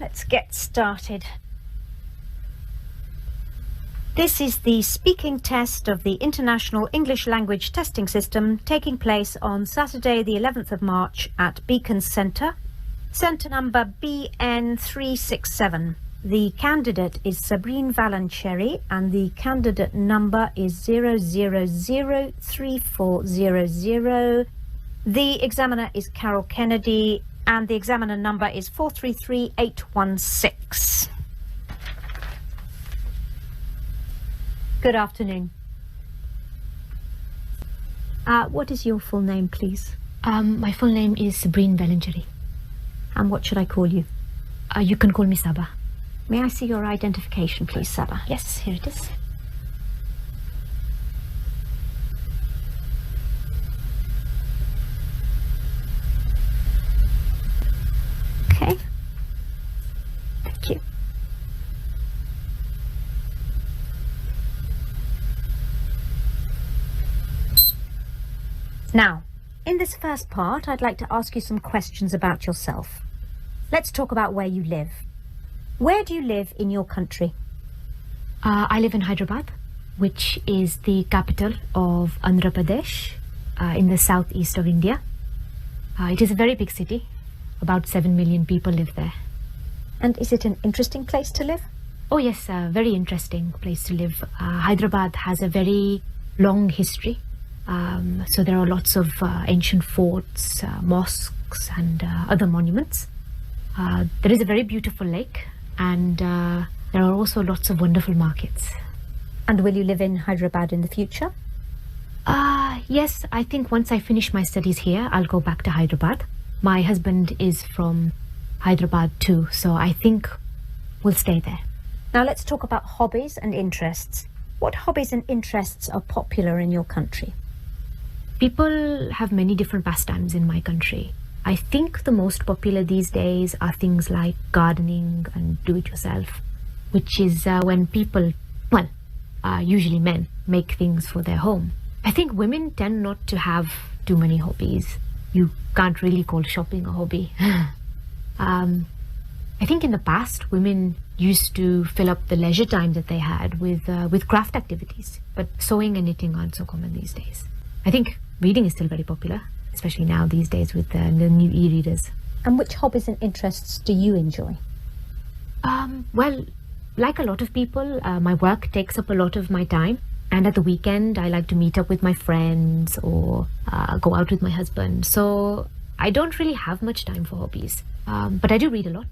let's get started. This is the speaking test of the International English Language Testing System taking place on Saturday the 11th of March at Beacon Centre, centre number BN367. The candidate is Sabrine Valancheri and the candidate number is 0003400. The examiner is Carol Kennedy and the examiner number is 433816. Good afternoon. What is your full name, please? My full name is Sabrine Valancheri. And what should I call you? You can call me Saba. May I see your identification, please, Saba? Yes, here it is. Okay. Thank you. Now, in this first part, I'd like to ask you some questions about yourself. Let's talk about where you live. Where do you live in your country? I live in Hyderabad, which is the capital of Andhra Pradesh, in the southeast of India. It is a very big city. About 7 million people live there. And is it an interesting place to live? Oh yes, a very interesting place to live. Hyderabad has a very long history. So there are lots of ancient forts, mosques and other monuments. There is a very beautiful lake and there are also lots of wonderful markets. And will you live in Hyderabad in the future? Yes, I think once I finish my studies here, I'll go back to Hyderabad. My husband is from Hyderabad too, so I think we'll stay there. Now let's talk about hobbies and interests. What hobbies and interests are popular in your country? People have many different pastimes in my country. I think the most popular these days are things like gardening and do-it-yourself, which is when people, usually men, make things for their home. I think women tend not to have too many hobbies. You can't really call shopping a hobby. I think in the past, women used to fill up the leisure time that they had with craft activities, but sewing and knitting aren't so common these days. I think reading is still very popular, especially now these days with the new e-readers. And which hobbies and interests do you enjoy? Well, like a lot of people, my work takes up a lot of my time. And at the weekend, I like to meet up with my friends or go out with my husband. So I don't really have much time for hobbies. But I do read a lot,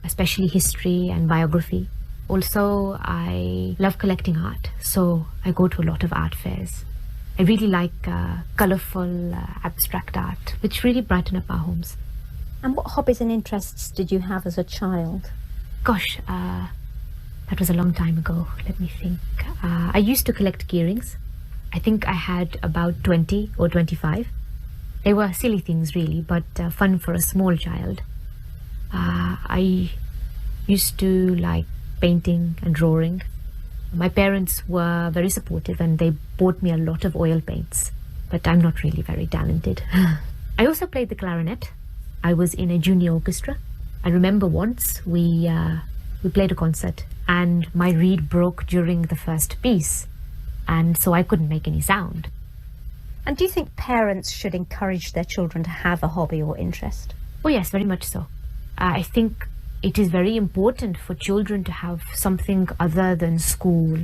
especially history and biography. Also, I love collecting art. So I go to a lot of art fairs. I really like colourful, abstract art, which really brighten up our homes. And what hobbies and interests did you have as a child? Gosh, that was a long time ago. Let me think. I used to collect key rings. I think I had about 20 or 25. They were silly things really, but fun for a small child. I used to like painting and drawing. My parents were very supportive and they bought me a lot of oil paints, but I'm not really very talented. I also played the clarinet. I was in a junior orchestra. I remember once we played a concert and my reed broke during the first piece, and so I couldn't make any sound. And do you think parents should encourage their children to have a hobby or interest? Oh yes, very much so. I think it is very important for children to have something other than school,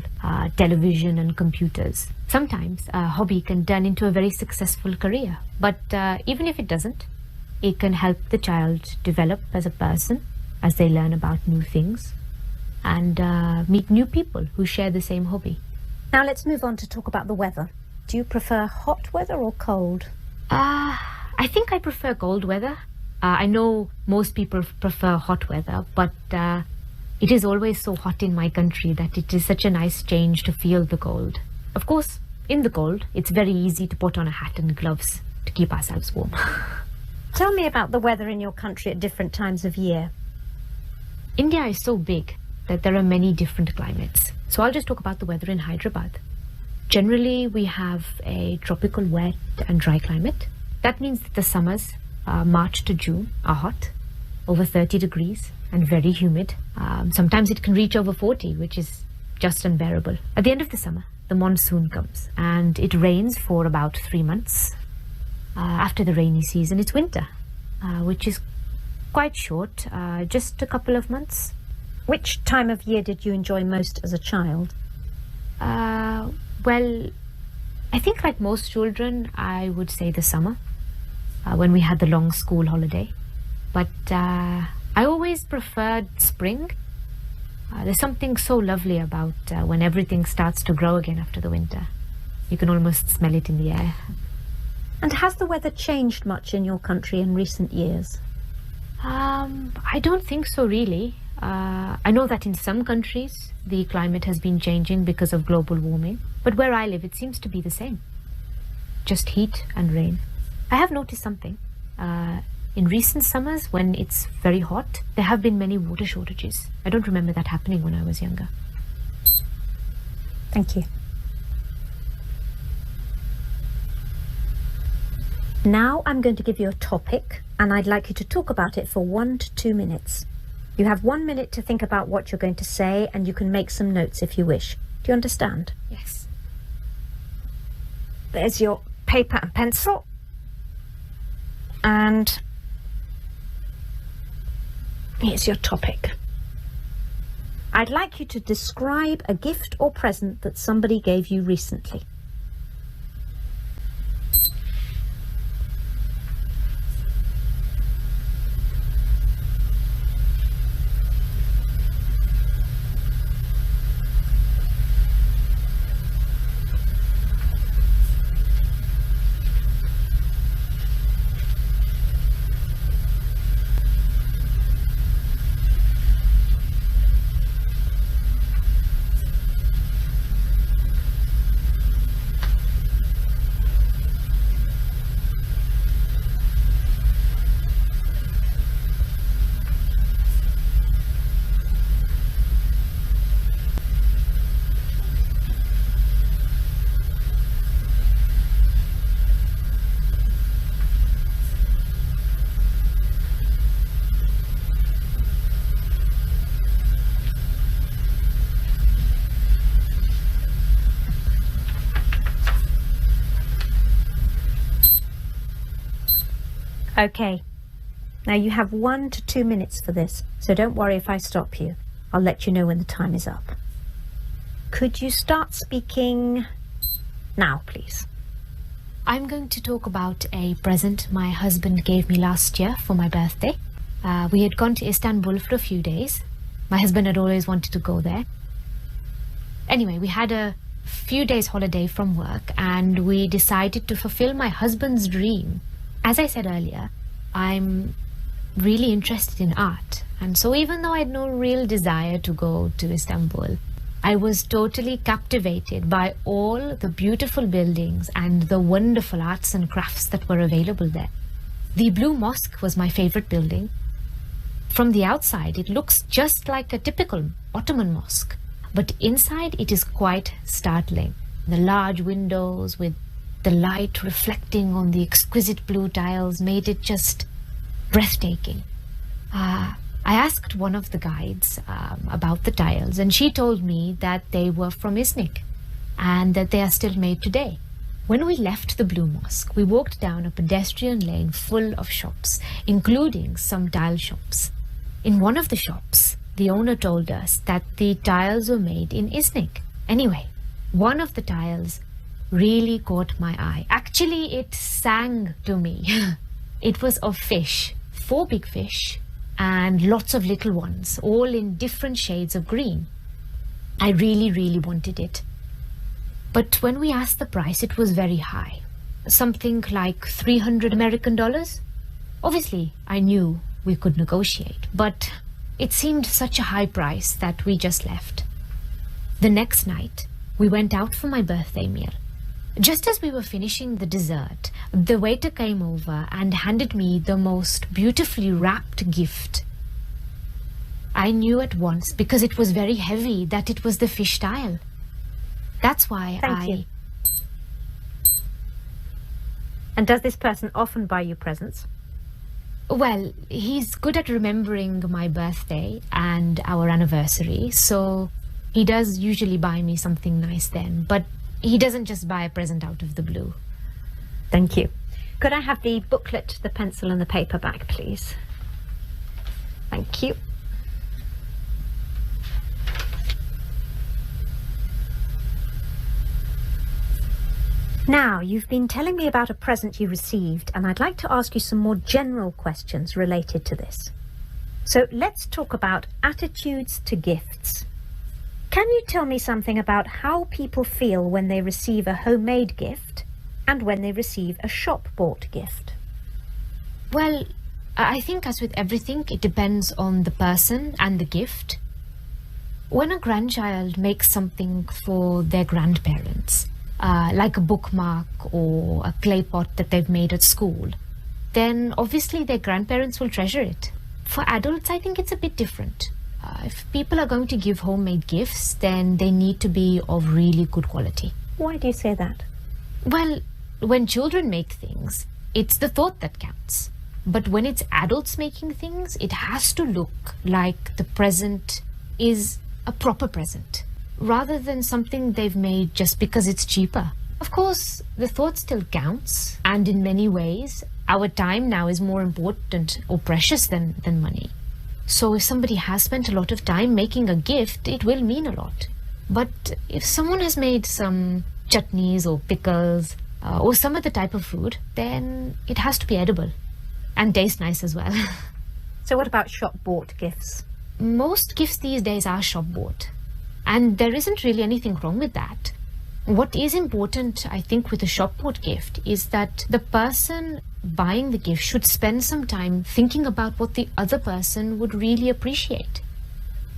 television and computers. Sometimes a hobby can turn into a very successful career, but even if it doesn't, it can help the child develop as a person as they learn about new things and meet new people who share the same hobby. Now let's move on to talk about the weather. Do you prefer hot weather or cold? I think I prefer cold weather. I know most people prefer hot weather, but it is always so hot in my country that it is such a nice change to feel the cold. Of course, in the cold, it's very easy to put on a hat and gloves to keep ourselves warm. Tell me about the weather in your country at different times of year. India is so big that there are many different climates. So I'll just talk about the weather in Hyderabad. Generally, we have a tropical wet and dry climate. That means that the summers, March to June, are hot. over 30 degrees and very humid. Sometimes it can reach over 40, which is just unbearable. At the end of the summer, the monsoon comes and it rains for about 3 months. After the rainy season, it's winter, which is quite short, just a couple of months. Which time of year did you enjoy most as a child? Well, I think like most children, I would say the summer, when we had the long school holiday. But I always preferred spring. There's something so lovely about when everything starts to grow again after the winter. You can almost smell it in the air. And has the weather changed much in your country in recent years? I don't think so, really. I know that in some countries the climate has been changing because of global warming, but where I live it seems to be the same. Just heat and rain. I have noticed something. In recent summers, when it's very hot, there have been many water shortages. I don't remember that happening when I was younger. Thank you. Now I'm going to give you a topic, and I'd like you to talk about it for 1 to 2 minutes. You have 1 minute to think about what you're going to say, and you can make some notes if you wish. Do you understand? Yes. There's your paper and pencil. And here's your topic. I'd like you to describe a gift or present that somebody gave you recently. Okay. Now you have 1 to 2 minutes for this, so don't worry if I stop you. I'll let you know when the time is up. Could you start speaking now, please? I'm going to talk about a present my husband gave me last year for my birthday. We had gone to Istanbul for a few days. My husband had always wanted to go there. Anyway, we had a few days holiday from work and we decided to fulfill my husband's dream. As I said earlier, I'm really interested in art, and so even though I had no real desire to go to Istanbul, I was totally captivated by all the beautiful buildings and the wonderful arts and crafts that were available there. The Blue Mosque was my favorite building. From the outside, it looks just like a typical Ottoman mosque, but inside it is quite startling. The large windows with the light reflecting on the exquisite blue tiles made it just breathtaking. I asked one of the guides about the tiles, and she told me that they were from Iznik and that they are still made today. When we left the Blue Mosque, we walked down a pedestrian lane full of shops, including some tile shops. In one of the shops, the owner told us that the tiles were made in Iznik. Anyway, one of the tiles really caught my eye. Actually, it sang to me. It was of fish, 4 big fish, and lots of little ones, all in different shades of green. I really wanted it. But when we asked the price, it was very high. Something like $300 American. Obviously, I knew we could negotiate, but it seemed such a high price that we just left. The next night, we went out for my birthday meal. Just as we were finishing the dessert, the waiter came over and handed me the most beautifully wrapped gift. I knew at once, because it was very heavy, that it was the fish tile. That's why Thank you. And does this person often buy you presents? Well, he's good at remembering my birthday and our anniversary, so he does usually buy me something nice then, but he doesn't just buy a present out of the blue. Thank you. Could I have the booklet, the pencil and the paper back, please? Thank you. Now, you've been telling me about a present you received, and I'd like to ask you some more general questions related to this. So let's talk about attitudes to gifts. Can you tell me something about how people feel when they receive a homemade gift and when they receive a shop-bought gift? Well, I think as with everything, it depends on the person and the gift. When a grandchild makes something for their grandparents, like a bookmark or a clay pot that they've made at school, then obviously their grandparents will treasure it. For adults, I think it's a bit different. If people are going to give homemade gifts, then they need to be of really good quality. Why do you say that? Well, when children make things, it's the thought that counts. But when it's adults making things, it has to look like the present is a proper present, rather than something they've made just because it's cheaper. Of course, the thought still counts, and in many ways, our time now is more important or precious than money. So if somebody has spent a lot of time making a gift, it will mean a lot. But if someone has made some chutneys or pickles or some other type of food, then it has to be edible and taste nice as well. So what about shop-bought gifts? Most gifts these days are shop-bought. And there isn't really anything wrong with that. What is important, I think, with a shop-bought gift is that the person buying the gift should spend some time thinking about what the other person would really appreciate.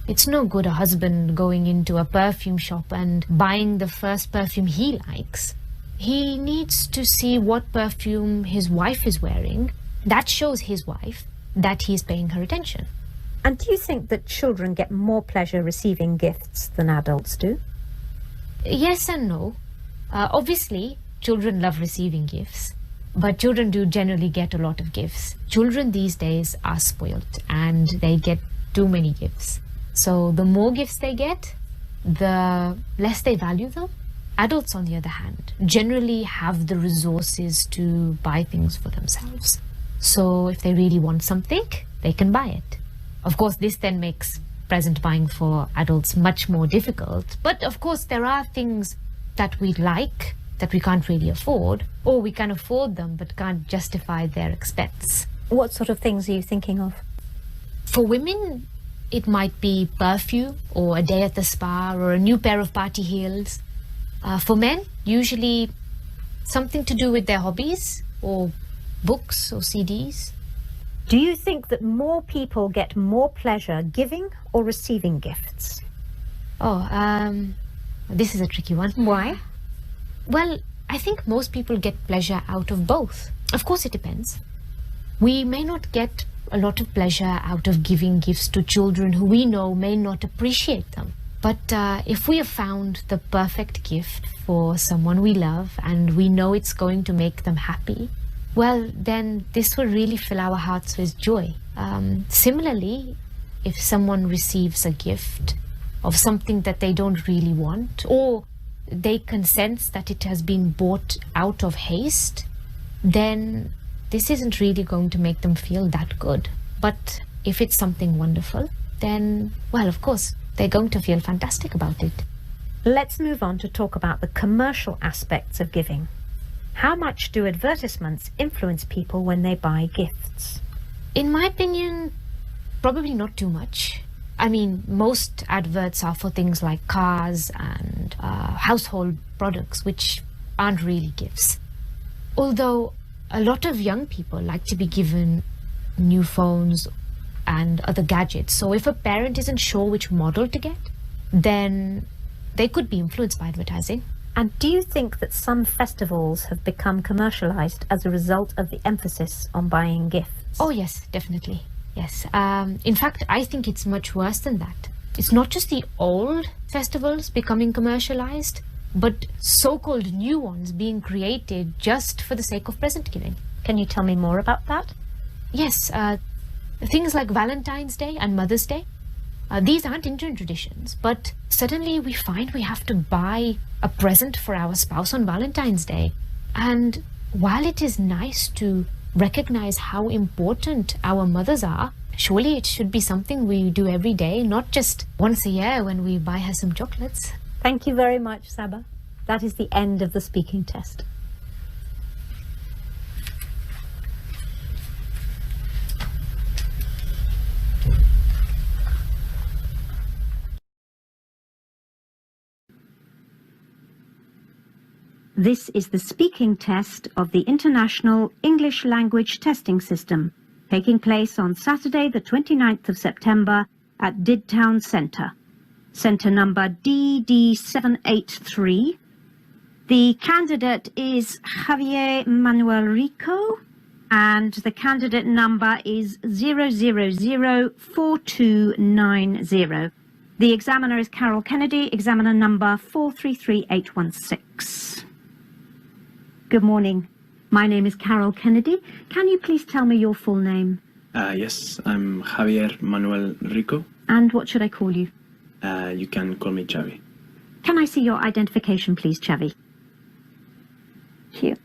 It's no good a husband going into a perfume shop and buying the first perfume he likes. He needs to see what perfume his wife is wearing. That shows his wife that he's paying her attention. And do you think that children get more pleasure receiving gifts than adults do? Yes and no. Obviously, children love receiving gifts, but children do generally get a lot of gifts. Children these days are spoiled and they get too many gifts. So the more gifts they get, the less they value them. Adults, on the other hand, generally have the resources to buy things for themselves. So if they really want something, they can buy it. Of course, this then makes present buying for adults much more difficult. But of course, there are things that we like that we can't really afford, or we can afford them but can't justify their expense. What sort of things are you thinking of? For women, it might be perfume or a day at the spa or a new pair of party heels. For men, usually something to do with their hobbies or books or CDs. Do you think that more people get more pleasure giving or receiving gifts? This is a tricky one. Why? Well, I think most people get pleasure out of both. Of course, it depends. We may not get a lot of pleasure out of giving gifts to children who we know may not appreciate them. But if we have found the perfect gift for someone we love and we know it's going to make them happy, well, then this will really fill our hearts with joy. Similarly, if someone receives a gift of something that they don't really want, or they can sense that it has been bought out of haste, then this isn't really going to make them feel that good. But if it's something wonderful, then, well, of course, they're going to feel fantastic about it. Let's move on to talk about the commercial aspects of giving. How much do advertisements influence people when they buy gifts? In my opinion, probably not too much. I mean, most adverts are for things like cars and household products, which aren't really gifts. Although a lot of young people like to be given new phones and other gadgets. So if a parent isn't sure which model to get, then they could be influenced by advertising. And do you think that some festivals have become commercialized as a result of the emphasis on buying gifts? Oh, yes, definitely. Yes. In fact, I think it's much worse than that. It's not just the old festivals becoming commercialized, but so-called new ones being created just for the sake of present giving. Can you tell me more about that? Yes, things like Valentine's Day and Mother's Day. These aren't Indian traditions, but suddenly we find we have to buy a present for our spouse on Valentine's Day. And while it is nice to recognize how important our mothers are, surely it should be something we do every day, not just once a year when we buy her some chocolates. Thank you very much, Saba. That is the end of the speaking test. This is the speaking test of the International English Language Testing System, taking place on Saturday the 29th of September at Didtown Centre. Centre number DD783. The candidate is Javier Manuel Rico, and the candidate number is 0004290. The examiner is Carol Kennedy, examiner number 433816. Good morning. My name is Carol Kennedy. Can you please tell me your full name? Yes, I'm Javier Manuel Rico. And what should I call you? You can call me Xavi. Can I see your identification, please, Xavi? Here.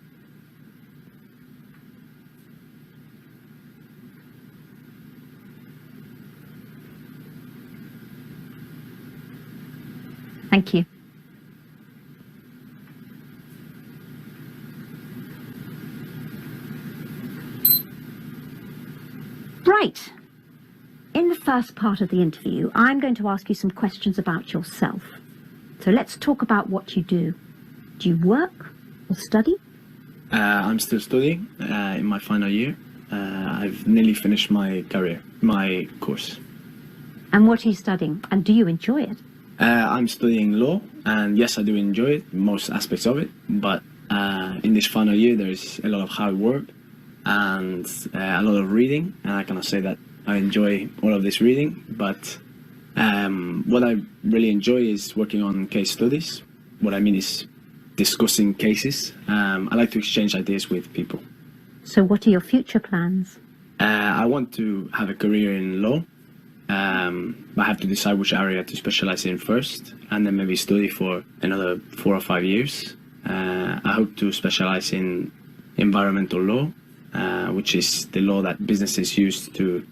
Thank you. Right. In the first part of the interview, I'm going to ask you some questions about yourself. So let's talk about what you do. Do you work or study? I'm still studying in my final year. I've nearly finished my course. And what are you studying? And do you enjoy it? I'm studying law, and yes, I do enjoy it, most aspects of it. But in this final year, there's a lot of hard work and a lot of reading, and I cannot say that I enjoy all of this reading, but what I really enjoy is working on case studies. What I mean is discussing cases. I like to exchange ideas with people. So what are your future plans? I want to have a career in law. I have to decide which area to specialize in first, and then maybe study for another 4 or 5 years. I hope to specialize in environmental law, which is the law that businesses use to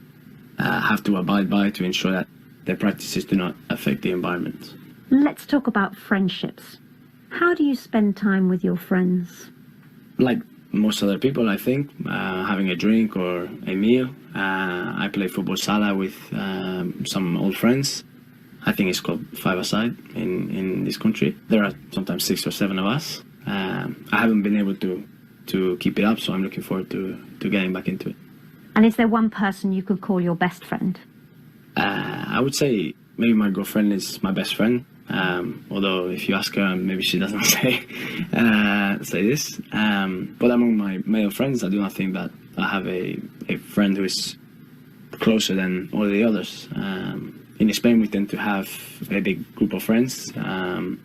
have to abide by to ensure that their practices do not affect the environment. Let's talk about friendships. How do you spend time with your friends? Like most other people, I think, having a drink or a meal. I play football sala with some old friends. I think it's called five-a-side in this country. There are sometimes 6 or 7 of us. I haven't been able to keep it up, so I'm looking forward to getting back into it. And is there one person you could call your best friend? I would say maybe my girlfriend is my best friend. Although if you ask her, maybe she doesn't say this. But among my male friends, I do not think that I have a friend who is closer than all the others. In Spain, we tend to have a big group of friends. On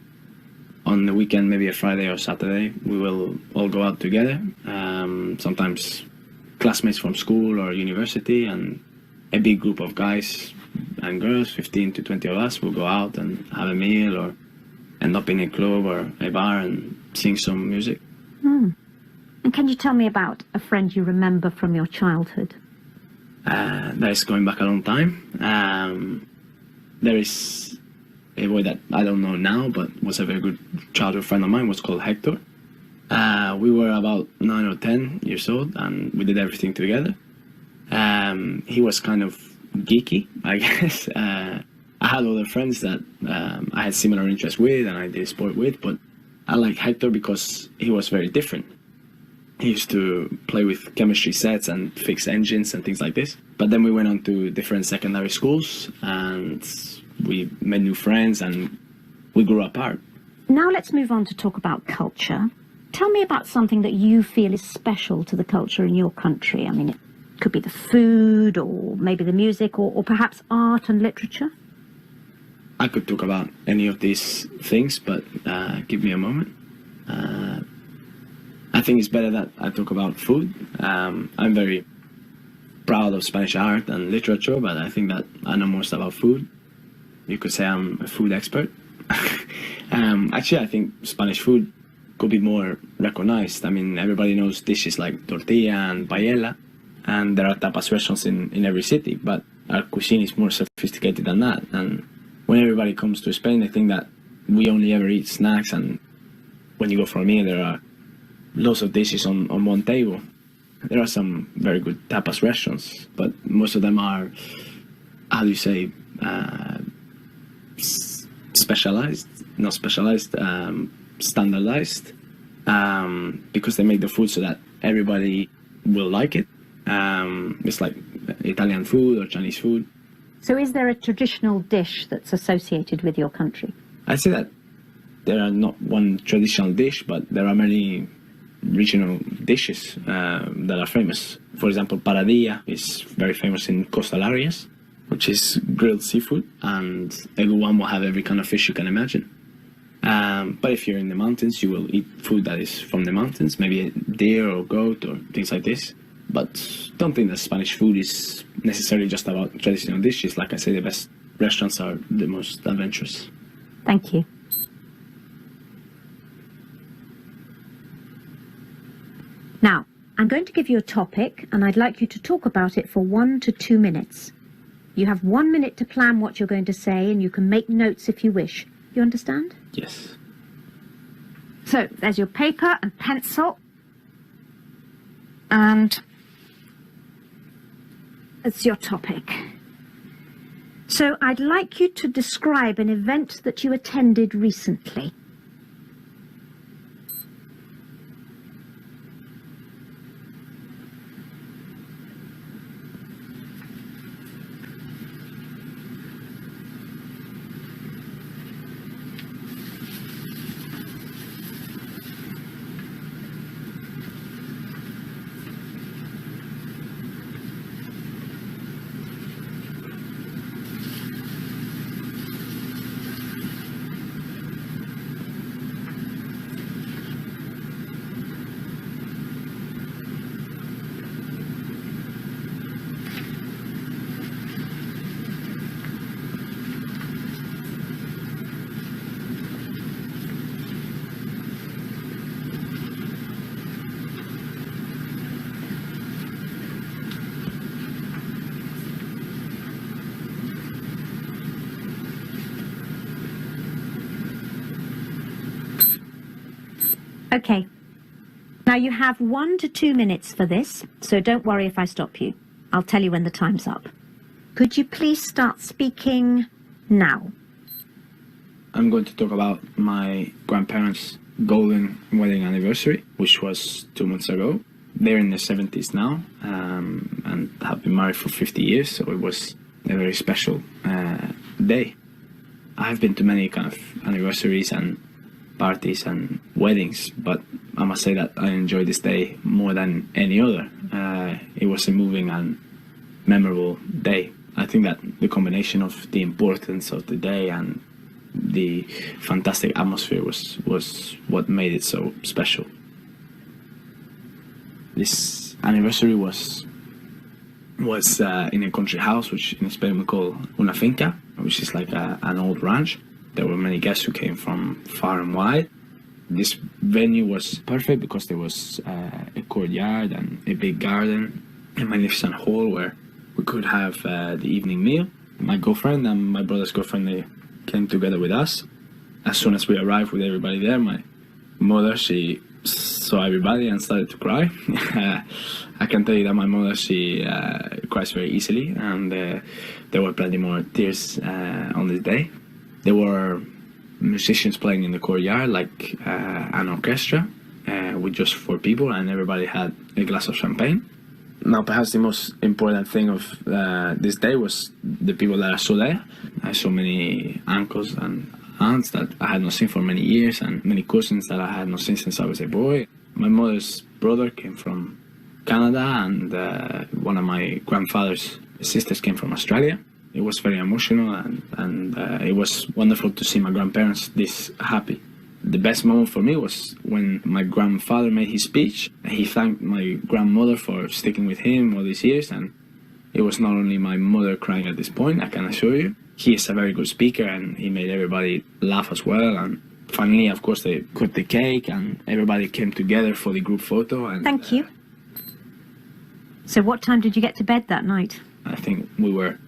the weekend, maybe a Friday or Saturday, we will all go out together. Sometimes classmates from school or university, and a big group of guys and girls, 15 to 20 of us, will go out and have a meal or end up in a club or a bar and sing some music. And can you tell me about a friend you remember from your childhood? That is going back a long time. There is a boy that I don't know now, but was a very good childhood friend of mine, was called Hector. We were about 9 or 10 years old, and we did everything together. He was kind of geeky, I guess. I had other friends that I had similar interests with and I did sport with, but I liked Hector because he was very different. He used to play with chemistry sets and fix engines and things like this. But then we went on to different secondary schools and we made new friends and we grew apart. Now let's move on to talk about culture. Tell me about something that you feel is special to the culture in your country. I mean, it could be the food or maybe the music or perhaps art and literature. I could talk about any of these things, but give me a moment. I think it's better that I talk about food. I'm very proud of Spanish art and literature, but I think that I know most about food. You could say I'm a food expert. Actually, I think Spanish food could be more recognized. I mean, everybody knows dishes like tortilla and paella, and there are tapas restaurants in every city, but our cuisine is more sophisticated than that. And when everybody comes to Spain, they think that we only ever eat snacks, and when you go for a meal, there are lots of dishes on one table. There are some very good tapas restaurants, but most of them are, how do you say, specialized, not specialized, standardized, because they make the food so that everybody will like it. It's like Italian food or Chinese food. So is there a traditional dish that's associated with your country? I'd say that there are not one traditional dish, but there are many regional dishes that are famous. For example, paradilla is very famous in coastal areas, which is grilled seafood, and everyone will have every kind of fish you can imagine. But if you're in the mountains, you will eat food that is from the mountains, maybe deer or goat or things like this. But don't think that Spanish food is necessarily just about traditional dishes. Like I say, the best restaurants are the most adventurous. Thank you. Now, I'm going to give you a topic, and I'd like you to talk about it for 1 to 2 minutes. You have 1 minute to plan what you're going to say, and you can make notes if you wish. You understand? Yes. So, there's your paper and pencil. And it's your topic. So, I'd like you to describe an event that you attended recently. Okay. Now you have 1 to 2 minutes for this, so don't worry if I stop you. I'll tell you when the time's up. Could you please start speaking now? I'm going to talk about my grandparents' golden wedding anniversary, which was 2 months ago. They're in their 70s now, and have been married for 50 years, so it was a very special day. I've been to many kind of anniversaries and parties and weddings, but I must say that I enjoyed this day more than any other. It was a moving and memorable day. I think that the combination of the importance of the day and the fantastic atmosphere was what made it so special. This anniversary was in a country house, which in Spain we call una finca, which is like an old ranch. There were many guests who came from far and wide. This venue was perfect because there was a courtyard and a big garden, a magnificent hall where we could have the evening meal. My girlfriend and my brother's girlfriend, they came together with us. As soon as we arrived with everybody there, my mother, she saw everybody and started to cry. I can tell you that my mother, she cries very easily, and there were plenty more tears on this day. There were musicians playing in the courtyard, like an orchestra with just 4 people, and everybody had a glass of champagne. Now, perhaps the most important thing of this day was the people that I saw there. I saw many uncles and aunts that I had not seen for many years, and many cousins that I had not seen since I was a boy. My mother's brother came from Canada, and one of my grandfather's sisters came from Australia. It was very emotional, and it was wonderful to see my grandparents this happy. The best moment for me was when my grandfather made his speech. He thanked my grandmother for sticking with him all these years, and it was not only my mother crying at this point, I can assure you. He is a very good speaker and he made everybody laugh as well. And finally, of course, they cut the cake and everybody came together for the group photo. And, Thank you. So what time did you get to bed that night? I think we were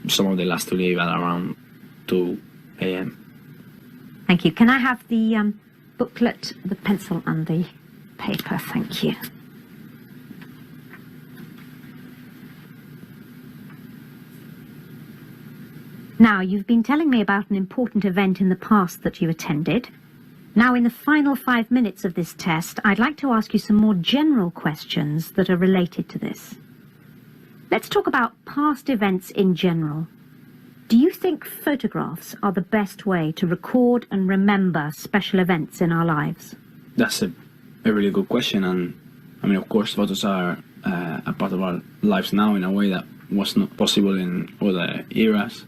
some of the last to leave at around 2 a.m. Thank you. Can I have the booklet, the pencil and the paper? Thank you. Now, you've been telling me about an important event in the past that you attended. Now, in the final 5 minutes of this test, I'd like to ask you some more general questions that are related to this. Let's talk about past events in general. Do you think photographs are the best way to record and remember special events in our lives? That's a really good question. And I mean, of course, photos are a part of our lives now in a way that was not possible in other eras.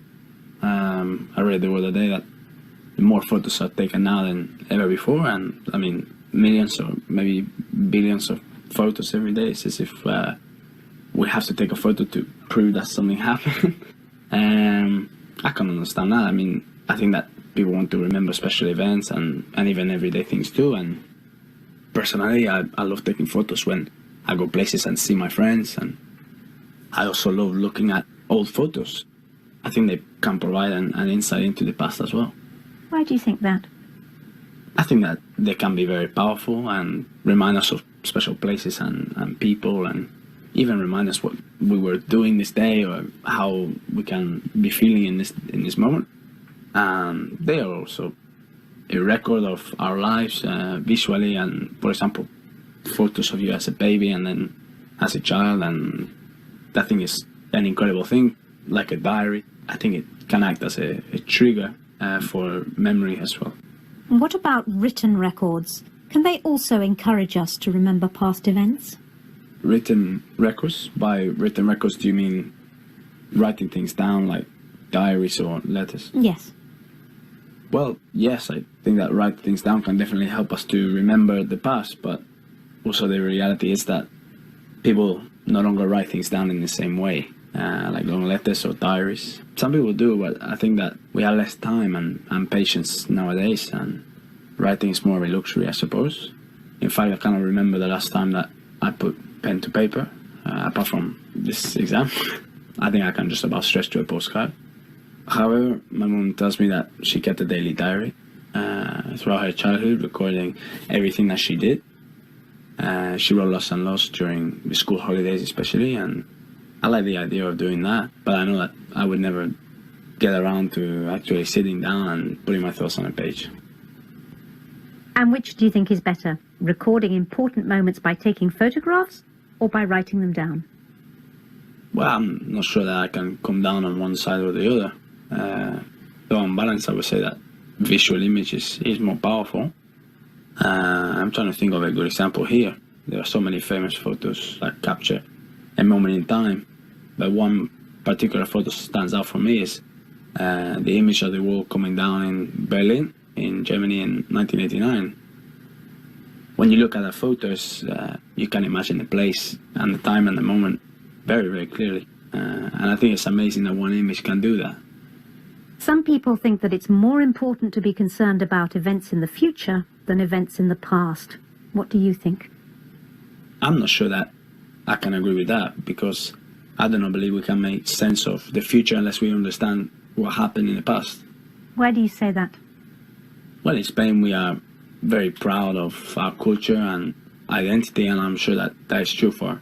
I read the other day that more photos are taken now than ever before, and I mean millions or maybe billions of photos every day. It's as if we have to take a photo to prove that something happened. I can understand that. I mean, I think that people want to remember special events and even everyday things too. And personally, I love taking photos when I go places and see my friends, and I also love looking at old photos. I think they can provide an insight into the past as well. Why do you think that? I think that they can be very powerful and remind us of special places and people, and even remind us what we were doing this day or how we can be feeling in this moment. And they are also a record of our lives visually, and for example, photos of you as a baby and then as a child, and that thing is an incredible thing, like a diary. I think it can act as a trigger for memory as well. And what about written records? Can they also encourage us to remember past events? Written records? By written records, do you mean writing things down like diaries or letters? Yes. Well, yes, I think that writing things down can definitely help us to remember the past, but also the reality is that people no longer write things down in the same way, like long letters or diaries. Some people do, but I think that we have less time and patience nowadays, and writing is more of a luxury, I suppose. In fact, I cannot remember the last time that I put pen to paper, apart from this exam. I think I can just about stretch to a postcard. However, my mom tells me that she kept a daily diary throughout her childhood, recording everything that she did. She wrote lots and lots during the school holidays especially, and I like the idea of doing that, but I know that I would never get around to actually sitting down and putting my thoughts on a page. And which do you think is better, recording important moments by taking photographs or by writing them down? Well, I'm not sure that I can come down on one side or the other. Though on balance, I would say that visual image is more powerful. I'm trying to think of a good example here. There are so many famous photos that capture a moment in time, but one particular photo stands out for me is the image of the wall coming down in Berlin, in Germany in 1989. When you look at the photos, you can imagine the place and the time and the moment very, very clearly. And I think it's amazing that one image can do that. Some people think that it's more important to be concerned about events in the future than events in the past. What do you think? I'm not sure that I can agree with that, because I do not believe we can make sense of the future unless we understand what happened in the past. Why do you say that? Well, in Spain we are very proud of our culture and identity, and I'm sure that that is true for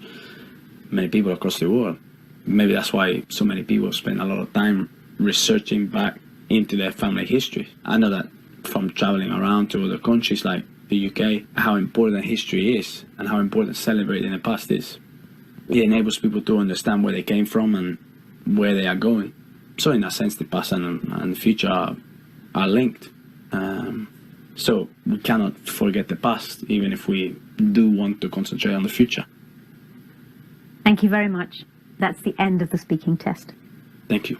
many people across the world. Maybe that's why so many people spend a lot of time researching back into their family history. I know that from traveling around to other countries like the UK, how important history is and how important celebrating the past is. It enables people to understand where they came from and where they are going. So in a sense, the past and the future are linked. So we cannot forget the past, even if we do want to concentrate on the future. Thank you very much. That's the end of the speaking test. Thank you.